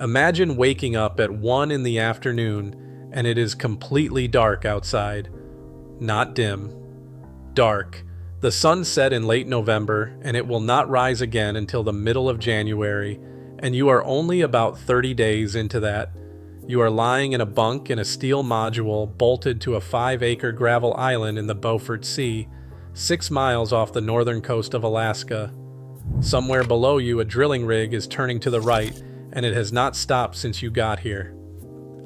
Imagine waking up at 1 in the afternoon and it is completely dark outside. Not dim. Dark. The sun set in late November and it will not rise again until the middle of January, and you are only about 30 days into that. You are lying in a bunk in a steel module bolted to a 5-acre gravel island in the Beaufort Sea, 6 miles off the northern coast of Alaska. Somewhere below you, a drilling rig is turning to the right, and it has not stopped since you got here.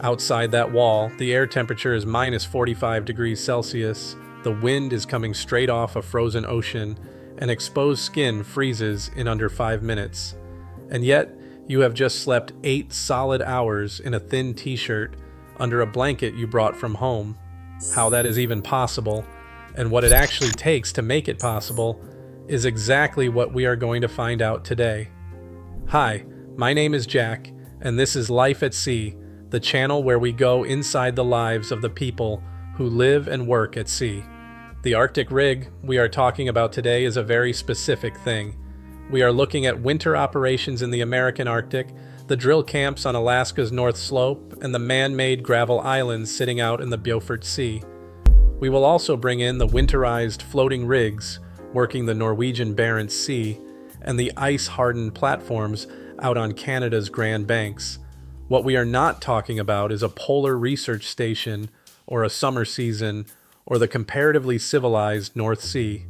Outside that wall, the air temperature is minus 45 degrees Celsius, the wind is coming straight off a frozen ocean, and exposed skin freezes in under 5 minutes. And yet, you have just slept 8 solid hours in a thin t-shirt under a blanket you brought from home. How that is even possible, and what it actually takes to make it possible, is exactly what we are going to find out today. Hi, my name is Jack, and this is Life at Sea, the channel where we go inside the lives of the people who live and work at sea. The Arctic rig we are talking about today is a very specific thing. We are looking at winter operations in the American Arctic, the drill camps on Alaska's North Slope, and the man-made gravel islands sitting out in the Beaufort Sea. We will also bring in the winterized floating rigs working the Norwegian Barents Sea and the ice-hardened platforms out on Canada's Grand Banks. What we are not talking about is a polar research station or a summer season or the comparatively civilized North Sea.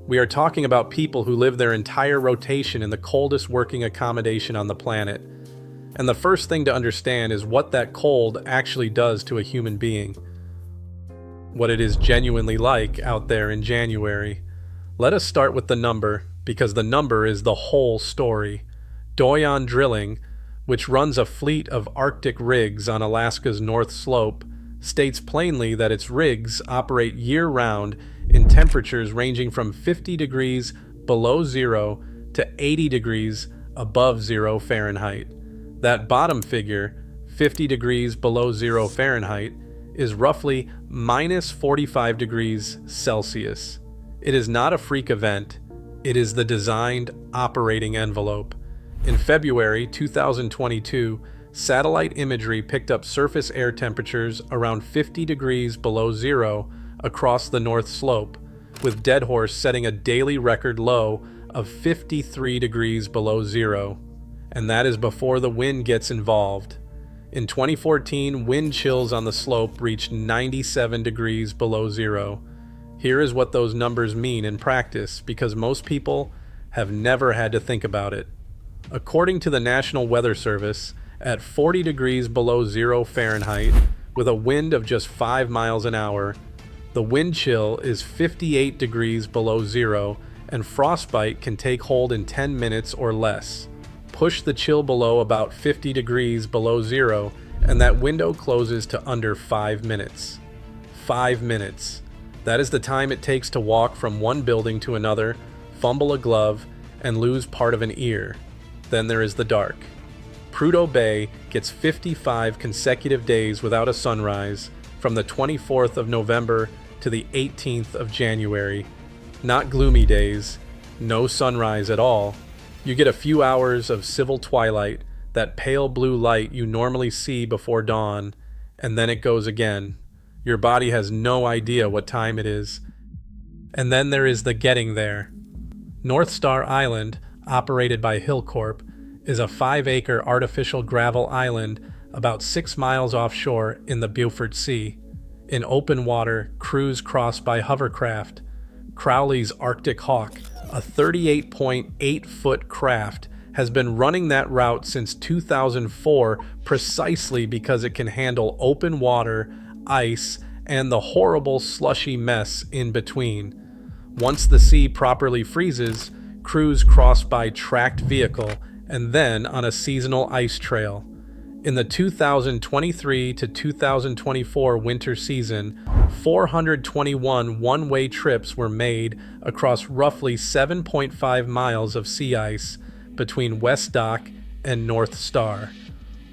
We are talking about people who live their entire rotation in the coldest working accommodation on the planet. And the first thing to understand is what that cold actually does to a human being. What it is genuinely like out there in January. Let us start with the number, because the number is the whole story. Doyon Drilling, which runs a fleet of Arctic rigs on Alaska's North Slope, states plainly that its rigs operate year-round in temperatures ranging from 50 degrees below zero to 80 degrees above 0 Fahrenheit. That bottom figure, 50 degrees below 0 Fahrenheit, is roughly minus 45 degrees Celsius. It is not a freak event, it is the designed operating envelope. In February 2022, satellite imagery picked up surface air temperatures around 50 degrees below zero across the North Slope, with Deadhorse setting a daily record low of 53 degrees below zero. And that is before the wind gets involved. In 2014, wind chills on the slope reached 97 degrees below zero. Here is what those numbers mean in practice, because most people have never had to think about it. According to the National Weather Service, at 40 degrees below 0 Fahrenheit, with a wind of just 5 miles an hour, the wind chill is 58 degrees below zero, and frostbite can take hold in 10 minutes or less. Push the chill below about 50 degrees below zero, and that window closes to under 5 minutes. 5 minutes. That is the time it takes to walk from one building to another, fumble a glove, and lose part of an ear. Then there is the dark. Prudhoe Bay gets 55 consecutive days without a sunrise, from the 24th of November to the 18th of January. Not gloomy days, no sunrise at all. You get a few hours of civil twilight, that pale blue light you normally see before dawn, and then it goes again. Your body has no idea what time it is. And then there is the getting there. North Star Island, operated by Hillcorp, is a 5-acre artificial gravel island about 6 miles offshore in the Beaufort Sea. In open water, crews cross by hovercraft. Crowley's Arctic Hawk, a 38.8-foot craft, has been running that route since 2004 precisely because it can handle open water, ice, and the horrible slushy mess in between. Once the sea properly freezes, crews cross by tracked vehicle and then on a seasonal ice trail. In the 2023 to 2024 winter season, 421 one-way trips were made across roughly 7.5 miles of sea ice between West Dock and North Star.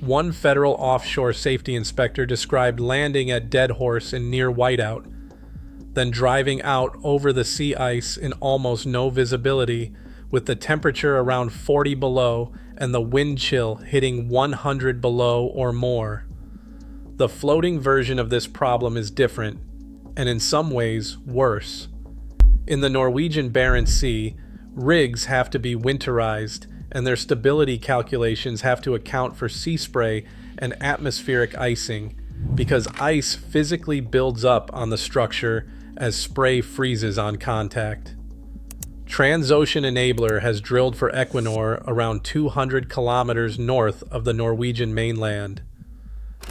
One federal offshore safety inspector described landing at Deadhorse in near whiteout, then driving out over the sea ice in almost no visibility, with the temperature around 40 below and the wind chill hitting 100 below or more. The floating version of this problem is different, and in some ways worse. In the Norwegian Barents Sea, rigs have to be winterized, and their stability calculations have to account for sea spray and atmospheric icing, because ice physically builds up on the structure as spray freezes on contact. Transocean Enabler has drilled for Equinor around 200 kilometers north of the Norwegian mainland.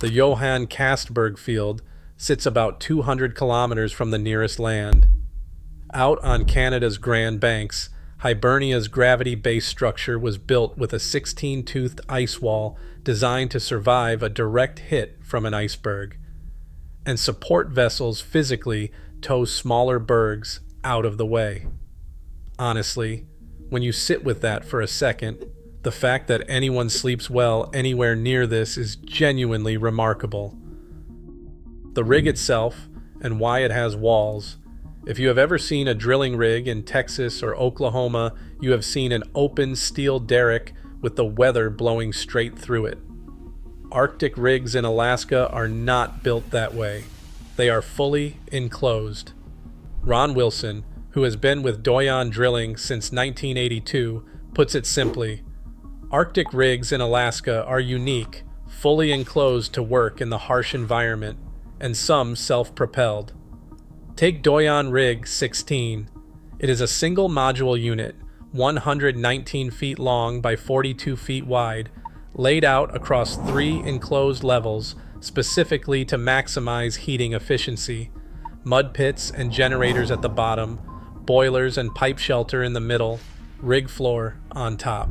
The Johan Castberg field sits about 200 kilometers from the nearest land. Out on Canada's Grand Banks, Hibernia's gravity-based structure was built with a 16-toothed ice wall designed to survive a direct hit from an iceberg. And support vessels physically tow smaller bergs out of the way. Honestly, when you sit with that for a second, the fact that anyone sleeps well anywhere near this is genuinely remarkable. The rig itself, and why it has walls. If you have ever seen a drilling rig in Texas or Oklahoma, you have seen an open steel derrick with the weather blowing straight through it. Arctic rigs in Alaska are not built that way. They are fully enclosed. Ron Wilson, who has been with Doyon Drilling since 1982, puts it simply: Arctic rigs in Alaska are unique, fully enclosed to work in the harsh environment, and some self-propelled. Take Doyon Rig 16. It is a single module unit, 119 feet long by 42 feet wide, laid out across 3 enclosed levels specifically to maximize heating efficiency. Mud pits and generators at the bottom, boilers and pipe shelter in the middle, rig floor on top.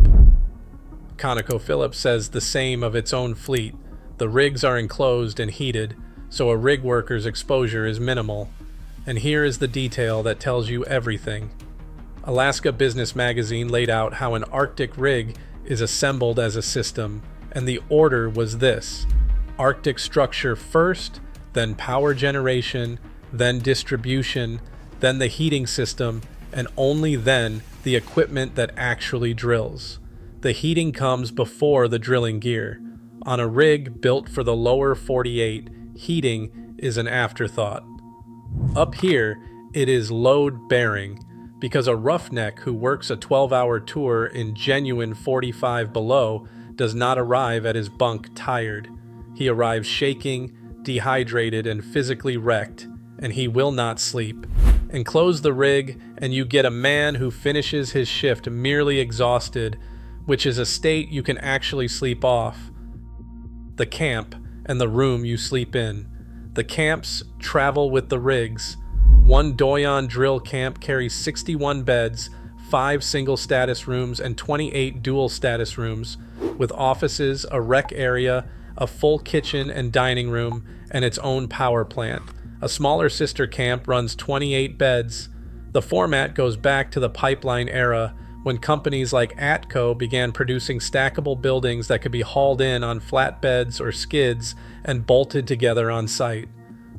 ConocoPhillips says the same of its own fleet. The rigs are enclosed and heated, so a rig worker's exposure is minimal. And here is the detail that tells you everything. Alaska Business Magazine laid out how an Arctic rig is assembled as a system, and the order was this: Arctic structure first, then power generation, then distribution, then the heating system, and only then the equipment that actually drills. The heating comes before the drilling gear. On a rig built for the lower 48, heating is an afterthought. Up here, it is load-bearing, because a roughneck who works a 12-hour tour in genuine 45 below does not arrive at his bunk tired. He arrives shaking, dehydrated, and physically wrecked, and he will not sleep. Enclose the rig, and you get a man who finishes his shift merely exhausted, which is a state you can actually sleep off. The camp and the room you sleep in. The camps travel with the rigs. One Doyon drill camp carries 61 beds, 5 single status rooms, and 28 dual status rooms, with offices, a rec area, a full kitchen and dining room, and its own power plant. A smaller sister camp runs 28 beds. The format goes back to the pipeline era, when companies like ATCO began producing stackable buildings that could be hauled in on flatbeds or skids and bolted together on site.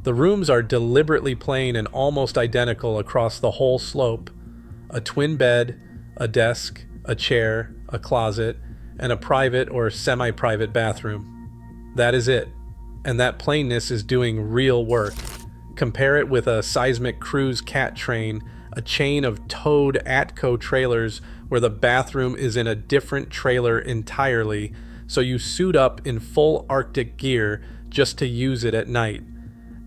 The rooms are deliberately plain and almost identical across the whole slope. A twin bed, a desk, a chair, a closet, and a private or semi-private bathroom. That is it. And that plainness is doing real work. Compare it with a seismic cruise cat train, a chain of towed ATCO trailers where the bathroom is in a different trailer entirely, so you suit up in full Arctic gear just to use it at night.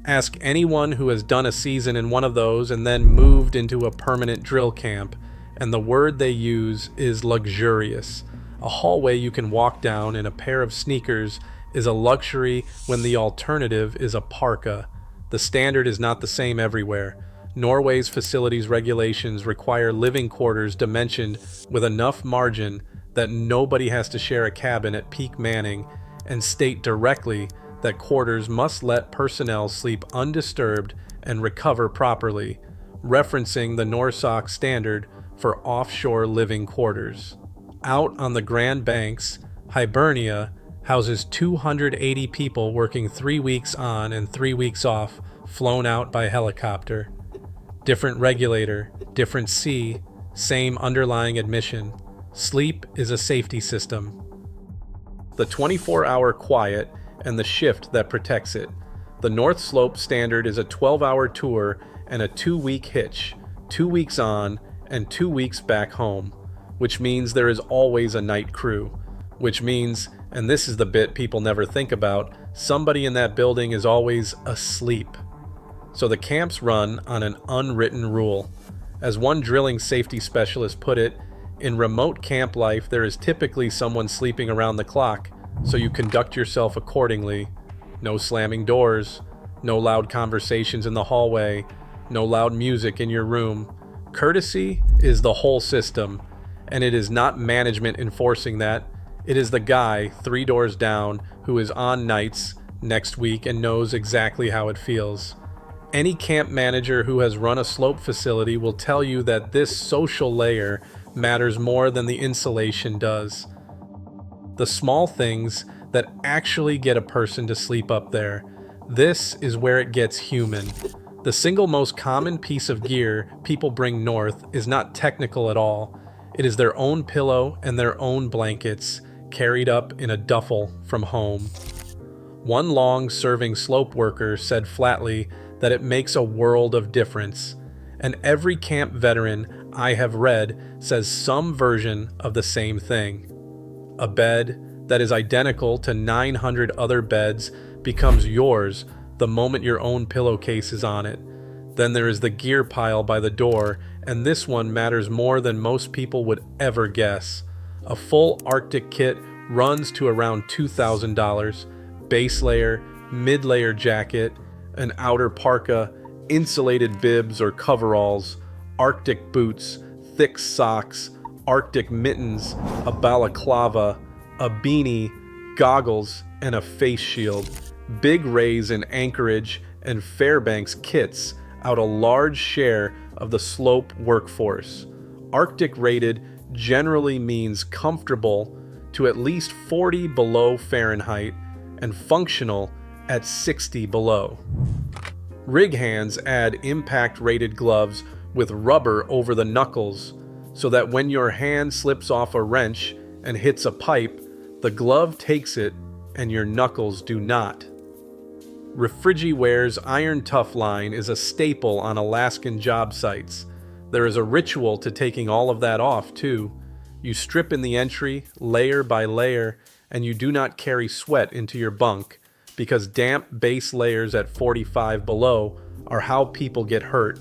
Ask anyone who has done a season in one of those and then moved into a permanent drill camp, and the word they use is luxurious. A hallway you can walk down in a pair of sneakers is a luxury when the alternative is a parka. The standard is not the same everywhere. Norway's facilities regulations require living quarters dimensioned with enough margin that nobody has to share a cabin at peak manning, and state directly that quarters must let personnel sleep undisturbed and recover properly, referencing the NORSOK standard for offshore living quarters. Out on the Grand Banks, Hibernia houses 280 people working 3 weeks on and 3 weeks off, flown out by helicopter. Different regulator, different sea, same underlying admission. Sleep is a safety system. The 24-hour quiet and the shift that protects it. The North Slope Standard is a 12-hour tour and a 2-week hitch, 2 weeks on and 2 weeks back home, which means there is always a night crew, which means, and this is the bit people never think about, somebody in that building is always asleep. So the camps run on an unwritten rule. As one drilling safety specialist put it, in remote camp life there is typically someone sleeping around the clock, so you conduct yourself accordingly. No slamming doors, no loud conversations in the hallway, no loud music in your room. Courtesy is the whole system, and it is not management enforcing that. It is the guy 3 doors down who is on nights next week and knows exactly how it feels. Any camp manager who has run a slope facility will tell you that this social layer matters more than the insulation does. The small things that actually get a person to sleep up there. This is where it gets human. The single most common piece of gear people bring north is not technical at all. It is their own pillow and their own blankets, carried up in a duffel from home. One long-serving slope worker said flatly that it makes a world of difference, and every camp veteran I have read says some version of the same thing. A bed that is identical to 900 other beds becomes yours the moment your own pillowcase is on it. Then there is the gear pile by the door, and this one matters more than most people would ever guess. A full Arctic kit runs to around $2,000. Base layer, mid-layer jacket, an outer parka, insulated bibs or coveralls, Arctic boots, thick socks, Arctic mittens, a balaclava, a beanie, goggles, and a face shield. Big Rays in Anchorage and Fairbanks kits out a large share of the slope workforce. Arctic rated generally means comfortable to at least 40 below Fahrenheit and functional at 60 below. Rig hands add impact rated gloves with rubber over the knuckles so that when your hand slips off a wrench and hits a pipe, the glove takes it and your knuckles do not. Refrigiware's Iron Tough line is a staple on Alaskan job sites. There is a ritual to taking all of that off, too. You strip in the entry, layer by layer, and you do not carry sweat into your bunk, because damp base layers at 45 below are how people get hurt.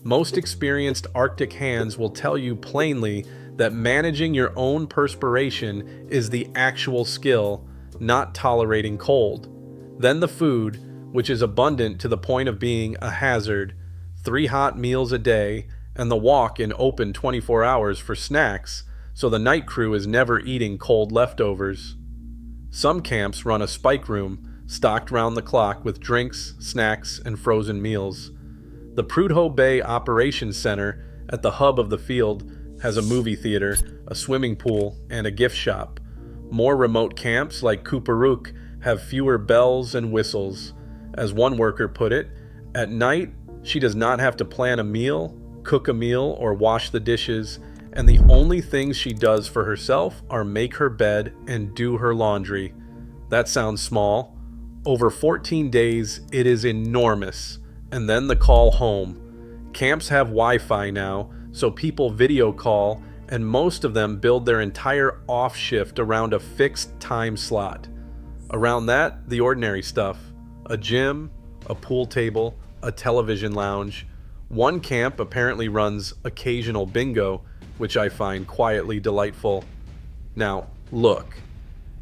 Most experienced Arctic hands will tell you plainly that managing your own perspiration is the actual skill, not tolerating cold. Then the food, which is abundant to the point of being a hazard, 3 hot meals a day, and the walk in open 24 hours for snacks, so the night crew is never eating cold leftovers. Some camps run a spike room, stocked round the clock with drinks, snacks, and frozen meals. The Prudhoe Bay Operations Center, at the hub of the field, has a movie theater, a swimming pool, and a gift shop. More remote camps, like Kuparuk, have fewer bells and whistles. As one worker put it, at night, she does not have to plan a meal, cook a meal, or wash the dishes, and the only things she does for herself are make her bed and do her laundry. That sounds small. Over 14 days, it is enormous. And then the call home. Camps have Wi-Fi now, so people video call, and most of them build their entire off shift around a fixed time slot. Around that, the ordinary stuff. A gym, a pool table, a television lounge. One camp apparently runs occasional bingo, which I find quietly delightful. Now, look,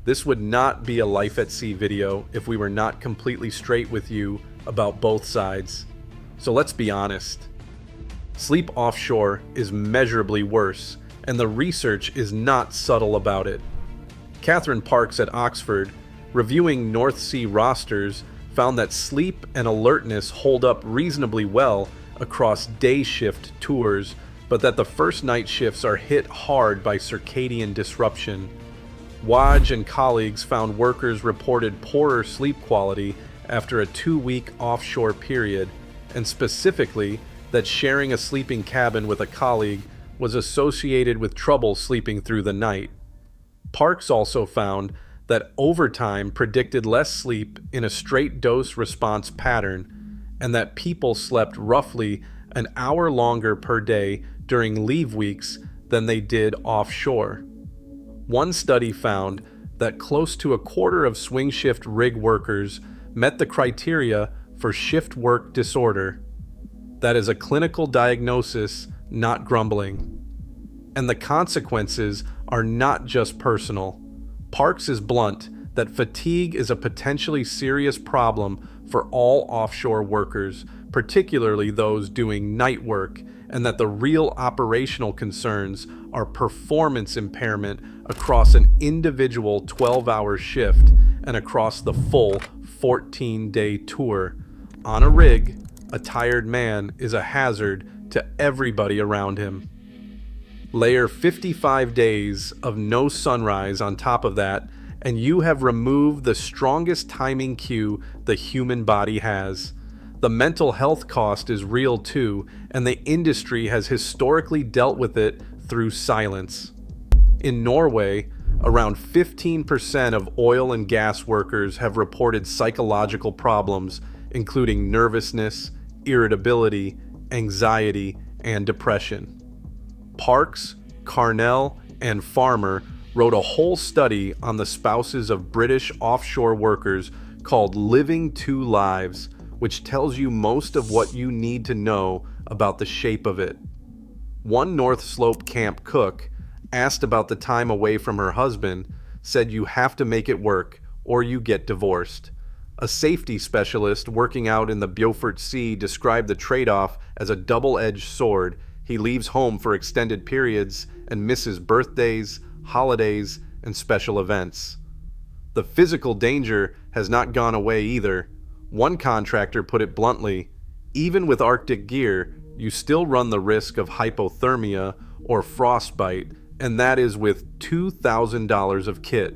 this would not be a Life at Sea video if we were not completely straight with you about both sides. So let's be honest. Sleep offshore is measurably worse, and the research is not subtle about it. Catherine Parks at Oxford, reviewing North Sea rosters, found that sleep and alertness hold up reasonably well across day shift tours, but that the first night shifts are hit hard by circadian disruption. Waj and colleagues found workers reported poorer sleep quality after a 2-week offshore period, and specifically that sharing a sleeping cabin with a colleague was associated with trouble sleeping through the night. Parks also found that overtime predicted less sleep in a straight dose response pattern, and that people slept roughly an hour longer per day during leave weeks than they did offshore. One study found that close to a quarter of swing shift rig workers met the criteria for shift work disorder. That is a clinical diagnosis, not grumbling. And the consequences are not just personal. Parks is blunt that fatigue is a potentially serious problem for all offshore workers, particularly those doing night work, and that the real operational concerns are performance impairment across an individual 12-hour shift and across the full 14-day tour. On a rig, a tired man is a hazard to everybody around him. Layer 55 days of no sunrise on top of that, and you have removed the strongest timing cue the human body has. The mental health cost is real too, and the industry has historically dealt with it through silence. In Norway, around 15% of oil and gas workers have reported psychological problems, including nervousness, irritability, anxiety, and depression. Parks, Carnell, and Farmer wrote a whole study on the spouses of British offshore workers called Living Two Lives, which tells you most of what you need to know about the shape of it. One North Slope camp cook, asked about the time away from her husband, said you have to make it work or you get divorced. A safety specialist working out in the Beaufort Sea described the trade-off as a double-edged sword. He leaves home for extended periods and misses birthdays, holidays, and special events. The physical danger has not gone away either. One contractor put it bluntly, even with Arctic gear, you still run the risk of hypothermia or frostbite, and that is with $2,000 of kit.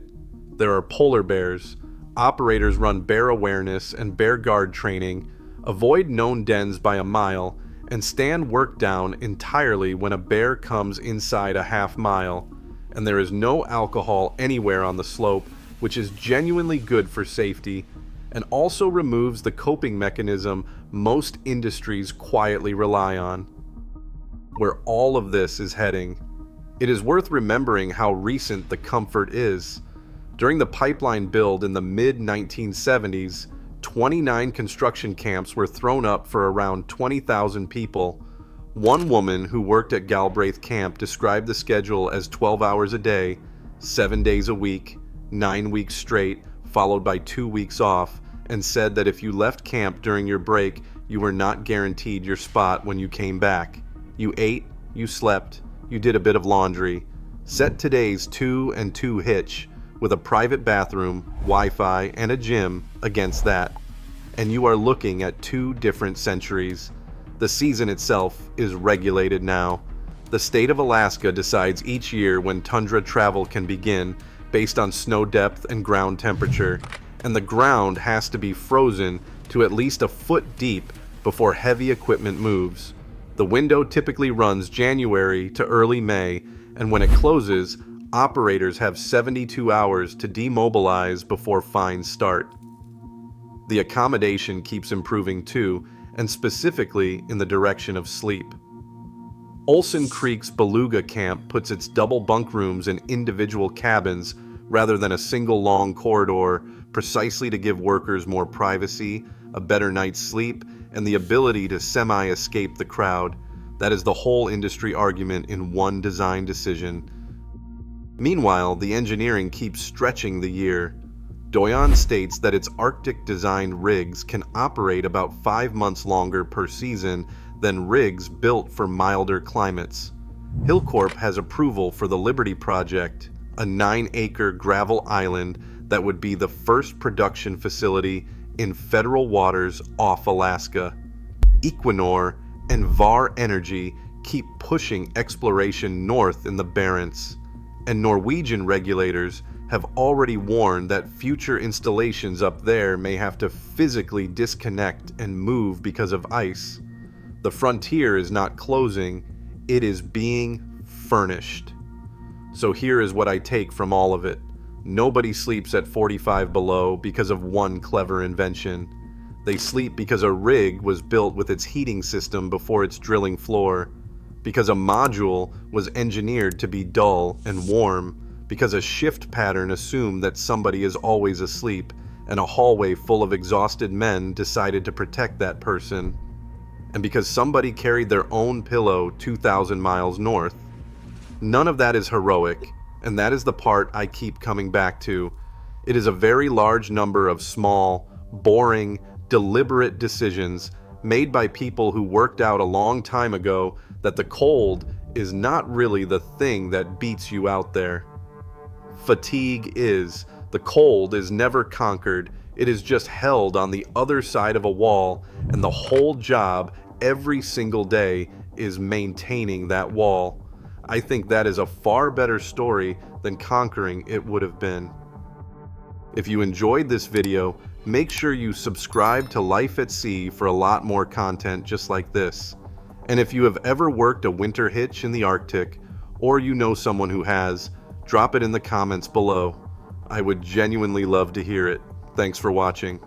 There are polar bears. Operators run bear awareness and bear guard training, avoid known dens by a mile, and stand work down entirely when a bear comes inside a half mile. And there is no alcohol anywhere on the slope, which is genuinely good for safety, and also removes the coping mechanism most industries quietly rely on. Where all of this is heading. It is worth remembering how recent the comfort is. During the pipeline build in the mid-1970s, 29 construction camps were thrown up for around 20,000 people. One woman who worked at Galbraith Camp described the schedule as 12 hours a day, 7 days a week, 9 weeks straight, followed by 2 weeks off, and said that if you left camp during your break, you were not guaranteed your spot when you came back. You ate, you slept, you did a bit of laundry. Set today's 2 and 2 hitch, with a private bathroom, Wi-Fi, and a gym against that. And you are looking at 2 different centuries. The season itself is regulated now. The state of Alaska decides each year when tundra travel can begin based on snow depth and ground temperature, and the ground has to be frozen to at least a foot deep before heavy equipment moves. The window typically runs January to early May, and when it closes, operators have 72 hours to demobilize before fines start. The accommodation keeps improving too, and specifically in the direction of sleep. Olson Creek's Beluga Camp puts its double bunk rooms in individual cabins rather than a single long corridor, precisely to give workers more privacy, a better night's sleep, and the ability to semi-escape the crowd. That is the whole industry argument in one design decision. Meanwhile, the engineering keeps stretching the year. Doyon states that its Arctic-designed rigs can operate about 5 months longer per season than rigs built for milder climates. Hillcorp has approval for the Liberty Project, a 9-acre gravel island that would be the first production facility in federal waters off Alaska. Equinor and Var Energy keep pushing exploration north in the Barents, and Norwegian regulators have already warned that future installations up there may have to physically disconnect and move because of ice. The frontier is not closing, it is being furnished. So here is what I take from all of it. Nobody sleeps at 45 below because of one clever invention. They sleep because a rig was built with its heating system before its drilling floor, because a module was engineered to be dull and warm, because a shift pattern assumed that somebody is always asleep, and a hallway full of exhausted men decided to protect that person, and because somebody carried their own pillow 2,000 miles north. None of that is heroic, and that is the part I keep coming back to. It is a very large number of small, boring, deliberate decisions made by people who worked out a long time ago that the cold is not really the thing that beats you out there. Fatigue is. The cold is never conquered. It is just held on the other side of a wall, and the whole job every single day is maintaining that wall. I think that is a far better story than conquering it would have been. If you enjoyed this video, make sure you subscribe to Life at Sea for a lot more content just like this. And if you have ever worked a winter hitch in the Arctic, or you know someone who has, drop it in the comments below. I would genuinely love to hear it. Thanks for watching.